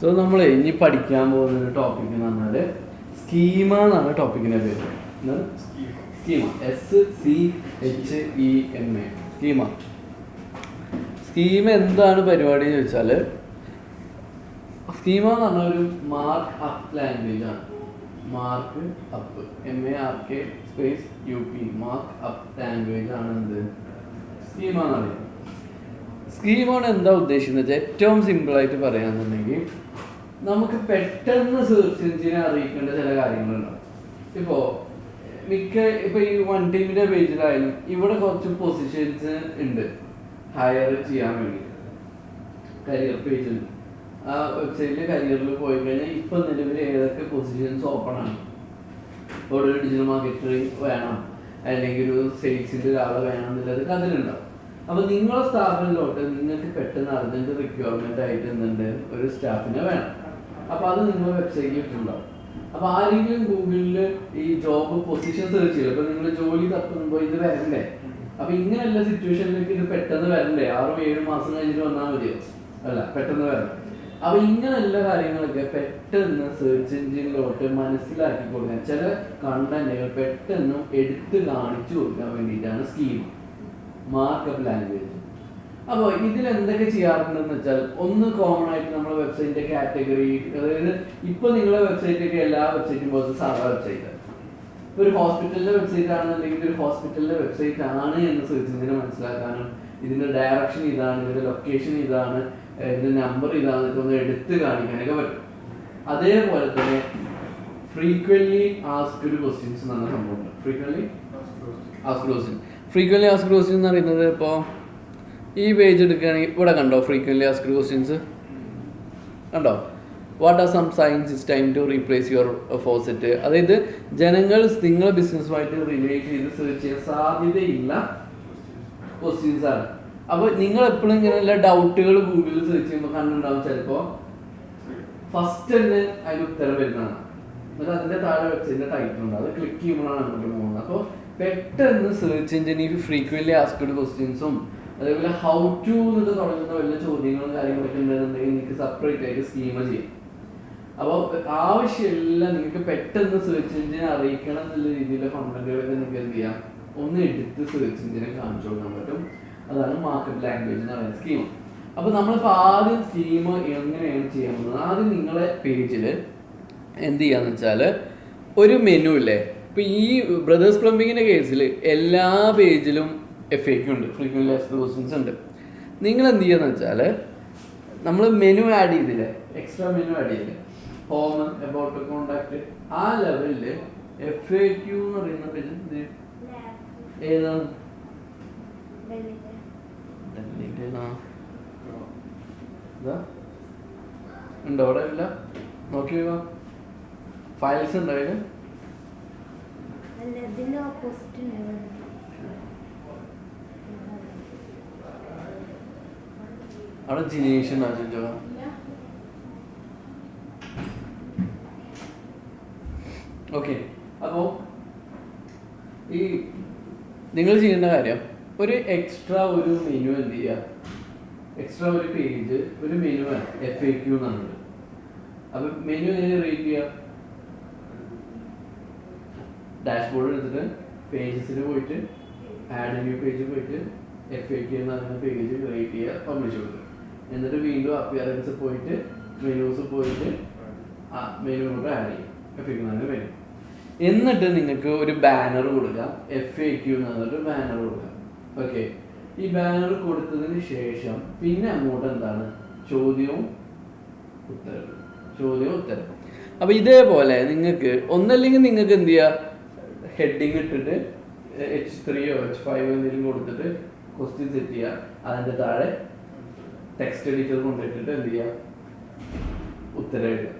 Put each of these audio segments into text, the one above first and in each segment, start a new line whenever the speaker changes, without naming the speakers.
So നമ്മൾ ഇനി പഠിക്കാൻ പോകുന്ന ഒരു ടോപ്പിക് എന്ന് പറഞ്ഞാൽ സ്കീമ എന്നാണ് ടോപ്പിക്കിൻ്റെ പേര്. Schema, SCHEMA, schema. സ്കീമ എന്താണ് പരിപാടി എന്ന് ചോദിച്ചാൽ, സ്കീമ എന്ന് പറഞ്ഞ ഒരു മാർക്ക് അപ്പ് ലാംഗ്വേജ് ആണ്. Mark up, MARK space UP, mark up language ആണ് എന്ത് സ്കീമ എന്ന് പറയുന്നത്. സ്കീമാണ് എന്താ ഉദ്ദേശിക്കുന്നത് വെച്ചാൽ, ഏറ്റവും സിമ്പിളായിട്ട് പറയാന്നുണ്ടെങ്കിൽ നമുക്ക് പെട്ടെന്ന് സെർച്ച് എഞ്ചിനെ അറിയിക്കേണ്ട ചില കാര്യങ്ങളുണ്ടാവും. ഇപ്പോൾ ഈ വൺ ടീമിൻ്റെ പേജിലായാലും ഇവിടെ കുറച്ച് പൊസിഷൻസ് ഉണ്ട് ഹയർ ചെയ്യാൻ വേണ്ടി. കരിയർ പേജിൽ ആ വെബ്സൈറ്റിൽ കരിയറിൽ പോയി കഴിഞ്ഞാൽ ഇപ്പം നിലവിൽ ഏതൊക്കെ പൊസിഷൻസ് ഓപ്പൺ ആണ്. ഇപ്പോൾ ഒരു ഡിജിറ്റൽ മാർക്കറ്റിംഗ് വേണം, അല്ലെങ്കിൽ ഒരു സെയിൽസിൻ്റെ ഒരാളെ വേണം എന്നുള്ളത് അതിലുണ്ടാവും. അപ്പോൾ നിങ്ങളുടെ സ്ഥാപനത്തിലോട്ട് നിങ്ങൾക്ക് പെട്ടെന്ന് അർജൻറ്റ് റിക്വയർമെൻ്റ് ആയിട്ട് എന്തുണ്ട്, ഒരു സ്റ്റാഫിനെ വേണം. അപ്പോൾ അത് നിങ്ങളുടെ വെബ്സൈറ്റിൽ ഇട്ടുണ്ടാവും. അപ്പോൾ ആരെങ്കിലും ഗൂഗിളിൽ ഈ ജോബ് പൊസിഷൻ സെർച്ച് ചെയ്യില്ല. ഇപ്പോൾ നിങ്ങൾ ജോലി തപ്പുമ്പോൾ ഇത് വരണ്ടേ? അപ്പോൾ ഇങ്ങനെയുള്ള സിറ്റുവേഷനിലേക്ക് ഇത് പെട്ടെന്ന് വരണ്ടേ? 6-7 മാസം കഴിഞ്ഞിട്ട് വന്നാൽ മതിയോ? അല്ല, പെട്ടെന്ന് വരണം. അപ്പോൾ ഇങ്ങനെയുള്ള കാര്യങ്ങളൊക്കെ പെട്ടെന്ന് സെർച്ച് എഞ്ചിനിലോട്ട് മനസ്സിലാക്കി കൊടുക്കാൻ, ചില കണ്ടന്റുകൾ പെട്ടെന്ന് എടുത്ത് കാണിച്ചു കൊടുക്കാൻ വേണ്ടിയിട്ടാണ് സ്കീം, മാർക്കപ്പ് ലാംഗ്വേജ്. അപ്പോൾ ഇതിൽ എന്തൊക്കെ ചെയ്യാറുണ്ടെന്ന് വെച്ചാൽ, ഒന്ന് കോമൺ ആയിട്ട് നമ്മുടെ വെബ്സൈറ്റിന്റെ കാറ്റഗറി, അതായത് ഇപ്പോൾ നിങ്ങളുടെ വെബ്സൈറ്റൊക്കെ എല്ലാ വെബ്സൈറ്റും പോലെ സാധാ വെബ്സൈറ്റ്. ഇപ്പോൾ ഒരു ഹോസ്പിറ്റലിന്റെ വെബ്സൈറ്റ് ആണെന്നുണ്ടെങ്കിൽ ഒരു ഹോസ്പിറ്റലിന്റെ വെബ്സൈറ്റ് ആണ് എന്ന് സെർച്ച് എഞ്ചിനെ മനസ്സിലാക്കാനും, ഇതിന്റെ ഡയറക്ഷൻ ഇതാണ്, ഇതിന്റെ ലൊക്കേഷൻ ഇതാണ്, ഇതിന്റെ നമ്പർ ഇതാണ്, ഇതൊന്ന് എടുത്ത് കാണിക്കാനൊക്കെ പറ്റും. അതേപോലെ തന്നെ ഫ്രീക്വൻലി ആസ്ക്ഡ് ക്വസ്റ്റ്യൻസ് എന്ന സംഭവമുണ്ട്. ഫ്രീക്വൻലി ആസ്ക്ഡ് ക്വസ്റ്റ്യൻ എന്ന് പറയുന്നത്, ഇപ്പോൾ ഈ പേജ് എടുക്കുകയാണെങ്കിൽ ഇവിടെ കണ്ടോ ഫ്രീക്വൻലി ആസ്ക്ഡ് ക്വസ്റ്റ്യൻസ് കണ്ടോ. What are some signs it's time to replace your faucet. അതായത് ജനങ്ങൾ നിങ്ങളെ ബിസിനസ്സുമായിട്ട് റിലേറ്റ് ചെയ്ത് സെർച്ച് ചെയ്യാൻ സാധ്യതയില്ല ക്വസ്റ്റ്യൻസ് ആണ്. അപ്പോൾ നിങ്ങൾ എപ്പോഴും ഇങ്ങനെയുള്ള ഡൗട്ടുകൾ ഗൂഗിളിൽ സെർച്ച് ചെയ്യുമ്പോൾ കണ്ടുണ്ടാവും. ചിലപ്പോൾ ഫസ്റ്റ് തന്നെ അതിന് ഉത്തരം വരുന്നതാണ്. എന്നിട്ട് അതിൻ്റെ താഴെ വെബ്സൈറ്റിൻ്റെ ടൈറ്റിൽ ഉണ്ട്, അത് ക്ലിക്ക് ചെയ്യുമ്പോഴാണ് അങ്ങോട്ട് പോകുന്നത്. അപ്പോൾ പെട്ടെന്ന് സെർച്ച് എഞ്ചിൻ ഈ ഫ്രീക്വൻലി ആസ്ക്ഡ് ക്വസ്റ്റ്യൻസും അതേപോലെ ഹൗ ടു എന്നൊക്കെ തുടങ്ങുന്ന വലിയ ചോദ്യങ്ങളും കാര്യങ്ങളൊക്കെ ഉണ്ടെന്നുണ്ടെങ്കിൽ നിങ്ങൾക്ക് സെപ്പറേറ്റ് ആയിട്ട് സ്കീമ ചെയ്യും. അപ്പോൾ ആവശ്യമില്ല, നിങ്ങൾക്ക് പെട്ടെന്ന് സെർച്ച് എഞ്ചിനെ അറിയിക്കണം എന്നുള്ള രീതിയിലുള്ള കണ്ടന്റുകളൊക്കെ നിങ്ങൾക്ക് എന്ത് ചെയ്യാം, ഒന്ന് എടുത്ത് സെർച്ച് എഞ്ചിനെ കാണിച്ചു കൊടുക്കാൻ പറ്റും. അതാണ് മാർക്കപ്പ് ലാംഗ്വേജ് എന്ന് പറയുന്ന സ്കീം. അപ്പോൾ നമ്മളിപ്പോൾ ആദ്യം സ്കീം എങ്ങനെയാണ് ചെയ്യാൻ പോകുന്നത്, ആദ്യം നിങ്ങളെ പേജിൽ എന്ത് ചെയ്യാന്ന് വെച്ചാൽ ഒരു മെനു ഇല്ലേ. ഇപ്പോൾ ഈ ബ്രദേഴ്സ് പ്ലംബിങ്ങിൻ്റെ കേസിൽ എല്ലാ പേജിലും FAQ ഉണ്ട്, ഫ്രീക്വൻലി ആസ്ക്ഡ് ക്വസ്റ്റ്യൻസ് ഉണ്ട്. നിങ്ങൾ എന്ത് ചെയ്യുക വെച്ചാൽ, നമ്മൾ മെനു ആഡ് ചെയ്തില്ലേ, എക്സ്ട്രാ മെനു ആഡ് ചെയ്തില്ലേ, ഹോം, അബൌട്ട്, കോണ്ടാക്ട്, ആ ലെവലിൽ FAQ എന്ന് പറയുന്ന പേജ് ഏതാണ് ഉണ്ടോ? അവിടെ ഇല്ല, നോക്കി പോവാ. ഫയൽസ് ഉണ്ടോ അതിൽ? അവിടെ ജിനേഷൻ ആചോ. ഓക്കെ, അപ്പോൾ ഈ നിങ്ങൾ ചെയ്യേണ്ട കാര്യം, ഒരു എക്സ്ട്രാ ഒരു മെനു എന്ത് ചെയ്യുക, എക്സ്ട്രാ ഒരു പേജ്, ഒരു മെനു FAQ എന്നാണ്. അപ്പോൾ മെനു എങ്ങനെ റേറ്റ് ചെയ്യുക? ഡാഷ്ബോർഡ് എടുത്തിട്ട് പേജസിൽ പോയിട്ട് ആഡ് ന്യൂ പേജ് പോയിട്ട് FAQ എന്ന് പറയുന്ന പേജ് ക്രിയേറ്റ് ചെയ്യുക, പബ്ലിഷ് കൊടുക്കുക. എന്നിട്ട് വീണ്ടും അപ്പിയറൻസ് പോയിട്ട് മെനൂസ് പോയിട്ട് ആ മെനു കൊണ്ട് ആഡ് ചെയ്യും, FAQ എന്ന് മെനു. എന്നിട്ട് നിങ്ങൾക്ക് ഒരു ബാനർ കൊടുക്കാം, FAQ എന്ന് പറഞ്ഞിട്ട് ബാനർ കൊടുക്കാം. ഓക്കെ, ഈ ബാനർ കൊടുത്തതിന് ശേഷം പിന്നെ അങ്ങോട്ട് എന്താണ്, ചോദ്യവും ഉത്തരവും. അപ്പോൾ ഇതേപോലെ നിങ്ങൾക്ക് ഒന്നല്ലെങ്കിൽ നിങ്ങൾക്ക് എന്ത് ചെയ്യുക, ഹെഡിങ് ഇട്ടിട്ട് H3 or H5 എന്തെങ്കിലും കൊടുത്തിട്ട് ക്വസ്റ്റ്യൻ സെറ്റ് ചെയ്യുക. അതിൻ്റെ താഴെ ടെക്സ്റ്റ് എഡിറ്റർ കൊണ്ടിട്ടിട്ട് എന്ത് ചെയ്യുക, ഉത്തരം എഴുതുക.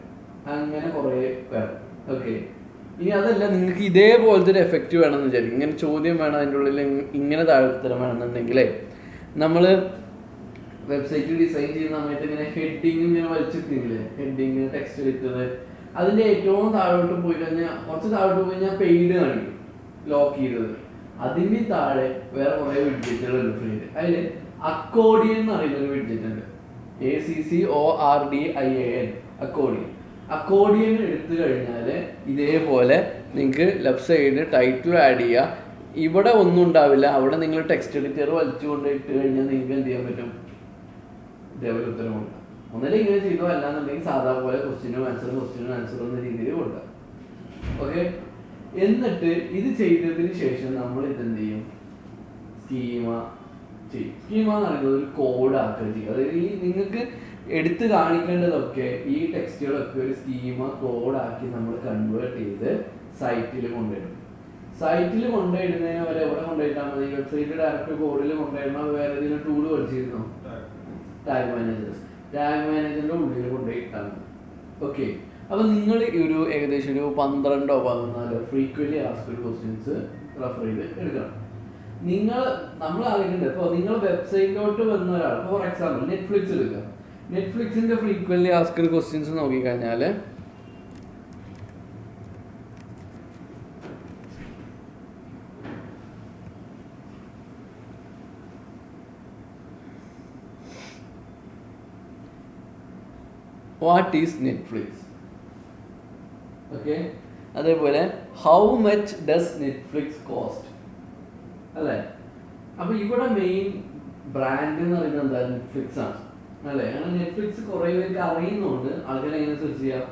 അങ്ങനെ കുറേ വേണം. ഓക്കെ, ഇനി അതല്ല, നിങ്ങൾക്ക് ഇതേപോലത്തെ ഒരു എഫക്റ്റ് വേണമെന്ന് വിചാരിക്കും, ഇങ്ങനെ ചോദ്യം വേണം, അതിൻ്റെ ഉള്ളിൽ ഇങ്ങനെ താഴെ ഉത്തരം വേണമെന്നുണ്ടെങ്കിലേ, നമ്മൾ വെബ്സൈറ്റ് ഡിസൈൻ ചെയ്യുന്ന സമയത്ത് ഇങ്ങനെ ഹെഡിങ് ഇങ്ങനെ വലിച്ചിട്ടില്ലേ, ഹെഡിങ്, ടെക്സ്റ്റ് എഡിറ്റർ, അതിൻ്റെ ഏറ്റവും താഴോട്ട് പോയി കഴിഞ്ഞാൽ, കുറച്ച് താഴോട്ട് പോയി കഴിഞ്ഞാൽ പെയ്ഡ് കാണിക്കും, ലോക്ക് ചെയ്തത്. അതിൻ്റെ താഴെ വേറെ കുറേ വിഡ്ജറ്റുകളുണ്ട് ഫ്രീയിൽ. അതിൽ അക്കോർഡിയൻ എന്ന് പറയുന്നൊരു വിഡ്ജറ്റ് ഉണ്ട്, ACCORDIAN. അക്കോർഡിയൻ എടുത്തു കഴിഞ്ഞാൽ ഇതേപോലെ നിങ്ങൾക്ക് ലെഫ്റ്റ് സൈഡ് ടൈറ്റിൽ ആഡ് ചെയ്യുക. ഇവിടെ ഒന്നും ഉണ്ടാവില്ല, അവിടെ നിങ്ങൾ ടെക്സ്റ്റ് എഡിറ്റർ വലിച്ചു കൊണ്ട് ഇട്ട് കഴിഞ്ഞാൽ നിങ്ങൾക്ക് എന്ത് ചെയ്യാൻ പറ്റും, ഇതേപോലെ ഉത്തരം കൊടുക്കാം. ഒന്നല്ലേ ഇങ്ങനെ ചെയ്തോ, അല്ലാന്നുണ്ടെങ്കിൽ സാധാ പോലെ ക്വസ്റ്റ്യനും ആൻസറും എന്ന രീതിയിൽ കൊടുക്കാം. ഓക്കെ, എന്നിട്ട് ഇത് ചെയ്തതിന് ശേഷം നമ്മൾ ഇതെന്ത് ചെയ്യും, സ്കീമ ചെയ്യും. സ്കീമ എന്ന് പറയുന്നത് ഒരു കോഡ് ആക്കുക ചെയ്യും. അതായത് ഈ നിങ്ങൾക്ക് എടുത്ത് കാണിക്കേണ്ടതൊക്കെ ഈ ടെക്സ്റ്റുകളൊക്കെ ഒരു സ്കീമ കോഡാക്കി നമ്മൾ കൺവേർട്ട് ചെയ്ത് സൈറ്റിൽ കൊണ്ടുവരും. സൈറ്റിൽ കൊണ്ടുവരുന്നതിന് വരെ എവിടെ കൊണ്ടുപോയിട്ടാൽ മതി, വെബ്സൈറ്റ് ഡയറക്റ്റ് കോഡിൽ കൊണ്ടുവരണം. വേറെ ഏതെങ്കിലും ടൂൾ പഠിച്ചിരുന്നോ, ടാഗ് മാനേജറിന്റെ ഉള്ളിൽ കൊണ്ടുപോയിട്ടാണ്. ഓക്കെ, അപ്പൊ നിങ്ങൾ ഒരു ഏകദേശം ഒരു 12-14 ഫ്രീക്വന്റ്ലി ആസ്ക്ഡ് ക്വസ്റ്റ്യൻസ് റെഫർ ചെയ്ത് എടുക്കണം. നമ്മൾ അറിയേണ്ടത് ഇപ്പോൾ നിങ്ങൾ വെബ്സൈറ്റിലോട്ട് വന്ന ഒരാൾ, ഫോർ എക്സാമ്പിൾ നെറ്റ്ഫ്ലിക്സ് എടുക്കുക. നെറ്റ്ഫ്ലിക്സിന്റെ ഫ്രീക്വന്റ്ലി ആസ്ക്ഡ് ക്വസ്റ്റ്യൻസ് നോക്കിക്കഴിഞ്ഞാൽ വാട്ട് ഈസ് നെറ്റ്ഫ്ലിക്സ്, ഓക്കെ, അതേപോലെ how much does Netflix cost, അല്ലേ. അപ്പൊ ഇവിടെ മെയിൻ ബ്രാൻഡ് എന്ന് പറയുന്നത് എന്താ, നെറ്റ്ഫ്ലിക്സ് ആണ്, അല്ലേ. അങ്ങനെ നെറ്റ്ഫ്ലിക്സ് കുറെ പേർക്ക് അറിയുന്നതുകൊണ്ട് ആൾക്കാർ എങ്ങനെ സെർച്ച് ചെയ്യാം.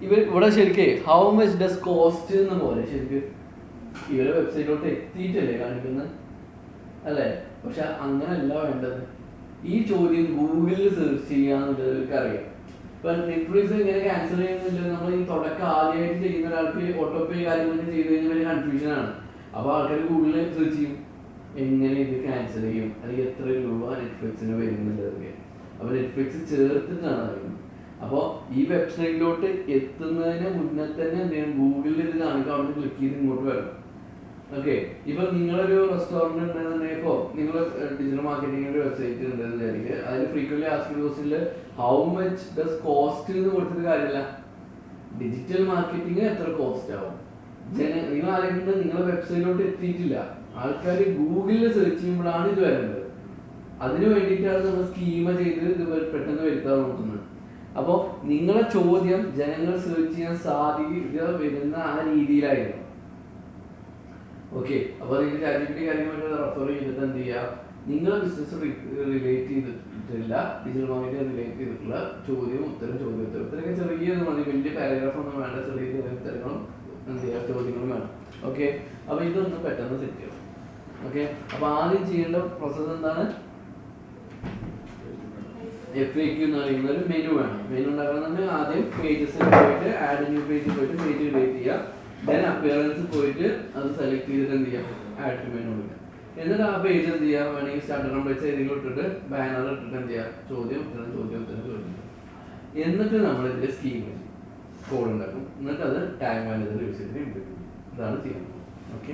ഇവിടെ ശരിക്കും ഹൗ മച്ച് ഡസ് കോസ്റ്റ് എന്ന പോലെ ശരിക്കും ഇവരെ വെബ്സൈറ്റിലോട്ട് എത്തിയിട്ടല്ലേ കാണിക്കുന്നത്, അല്ലേ. പക്ഷെ അങ്ങനെയല്ല വേണ്ടത്. ഈ ചോദ്യം ഗൂഗിളിൽ സെർച്ച് ചെയ്യാന്നുള്ളത് ഇവർക്ക് അറിയാം. ഇപ്പൊ നെറ്റ്ഫ്ലിക്സ് ഇങ്ങനെ ക്യാൻസൽ ചെയ്യുന്നില്ല, നമ്മൾ ഈ തുടക്കം ആദ്യമായിട്ട് ചെയ്യുന്ന ഒരാൾക്ക് ഓട്ടോപേ കാര്യങ്ങളൊക്കെ ചെയ്ത് കഴിഞ്ഞാൽ വലിയ കൺഫ്യൂഷൻ ആണ്. അപ്പൊ ആൾക്കാർ ഗൂഗിളിൽ സെർച്ച് ചെയ്യും, എങ്ങനെ ഇത് ക്യാൻസൽ ചെയ്യും, അല്ലെങ്കിൽ എത്ര രൂപ നെറ്റ്ഫ്ലിക്സിന് വരുന്നുള്ളതൊക്കെ. അപ്പൊ നെറ്റ്ഫ്ലിക്സ് ചേർത്തിട്ടാണ് അറിയുന്നത്. അപ്പോൾ ഈ വെബ്സൈറ്റിലോട്ട് എത്തുന്നതിന് മുന്നേ തന്നെ എന്ത് ചെയ്യണം, ഗൂഗിളിൽ ഇത് കാണിക്കുക, അവിടെ ക്ലിക്ക് ചെയ്ത് ഇങ്ങോട്ട് വരണം. ഓക്കെ, ഇപ്പൊ നിങ്ങളൊരു റെസ്റ്റോറൻറ്റ് ഉണ്ടെന്നുണ്ടെങ്കിൽ, ഇപ്പോൾ നിങ്ങൾ ഡിജിറ്റൽ മാർക്കറ്റിംഗിന്റെ വെബ്സൈറ്റ് ഉണ്ടെന്ന് വിചാരിക്കുക. അതിൽ ഫ്രീക്വന്റ്ലി ആസ്ക്ഡ് ക്വസ്റ്റ്യനിൽ ഹൗ മച്ച് ഡസ് കോസ്റ്റ് എന്ന് കൊടുത്തിട്ട് കാര്യമില്ല. ഡിജിറ്റൽ മാർക്കറ്റിംഗ് എത്ര കോസ്റ്റ് ആവും, നിങ്ങൾ ആരെങ്കിലും നിങ്ങളെ വെബ്സൈറ്റിലോട്ട് എത്തിയിട്ടില്ല, ആൾക്കാർ ഗൂഗിളിൽ സെർച്ച് ചെയ്യുമ്പോഴാണ് ഇത് വരേണ്ടത്. അതിന് വേണ്ടിയിട്ടാണ് നമ്മൾ സ്കീമ ചെയ്ത് ഇത് പെട്ടെന്ന് വരുത്താൻ നോക്കുന്നത്. അപ്പോൾ നിങ്ങളെ ചോദ്യം ജനങ്ങൾ സെർച്ച് ചെയ്യാൻ സാധ്യത വരുന്ന ആ രീതിയിലായിരുന്നു. ഓക്കെ, അപ്പോൾ നിങ്ങൾ ChatGPT കാര്യങ്ങളൊക്കെ റെഫർ ചെയ്തിട്ട് എന്ത് ചെയ്യുക, നിങ്ങളെ ബിസിനസ് റിലേറ്റ് ചെയ്തിട്ടില്ല, ഡിജിറ്റൽ മാർക്കറ്റിംഗ് റിലേറ്റ് ചെയ്തിട്ടുള്ള ചോദ്യവും ഉത്തരം ഇത്രയൊക്കെ ചെറിയത് മതി, വലിയ പാരഗ്രാഫ് ഒന്നും വേണ്ട, ചെറിയ ഉത്തരങ്ങളും എന്ത് ചെയ്യുക, ചോദ്യങ്ങളും വേണം. ഓക്കെ, അപ്പോൾ ഇതൊന്ന് പെട്ടെന്ന് സെറ്റ് ചെയ്യണം. ഓക്കെ, അപ്പോൾ ആദ്യം ചെയ്യേണ്ട പ്രോസസ്സ് എന്താണ്, FAQ എന്ന് പറയുന്ന ഒരു മെനു വേണം. മെനു ഉണ്ടാക്കണമെന്നുണ്ടെങ്കിൽ ആദ്യം പേജസിൽ പോയിട്ട് ആഡ് ന്യൂ പേജിൽ പോയിട്ട് പേജ് ക്രിയേറ്റ് ചെയ്യുക. ദെൻ അപ്പിയറൻസ് പോയിട്ട് അത് സെലക്ട് ചെയ്തിട്ട് എന്ത് ചെയ്യാം, ആഡ് ടു മെനു കൊടുക്കുക. എന്നിട്ട് ആ പേജ് എന്ത് ചെയ്യാം, വേണമെങ്കിൽ സ്റ്റാർട്ടർ നമ്പേഴ്സ് ഏതെങ്കിലും ഇട്ടിട്ട് ബാനർ ഇട്ടിട്ട് എന്ത് ചെയ്യാം, ചോദ്യം ഉത്തരം. എന്നിട്ട് നമ്മൾ ഇതിന്റെ സ്കീം കോഡ് ഉണ്ടാക്കും. എന്നിട്ട് അത് ടാഗ് മാനേജർ യൂസ് ചെയ്തിട്ട് ഇംപ്ലിമെന്റ് ചെയ്യും. ഇതാണ് ചെയ്യുന്നത്. ഓക്കെ.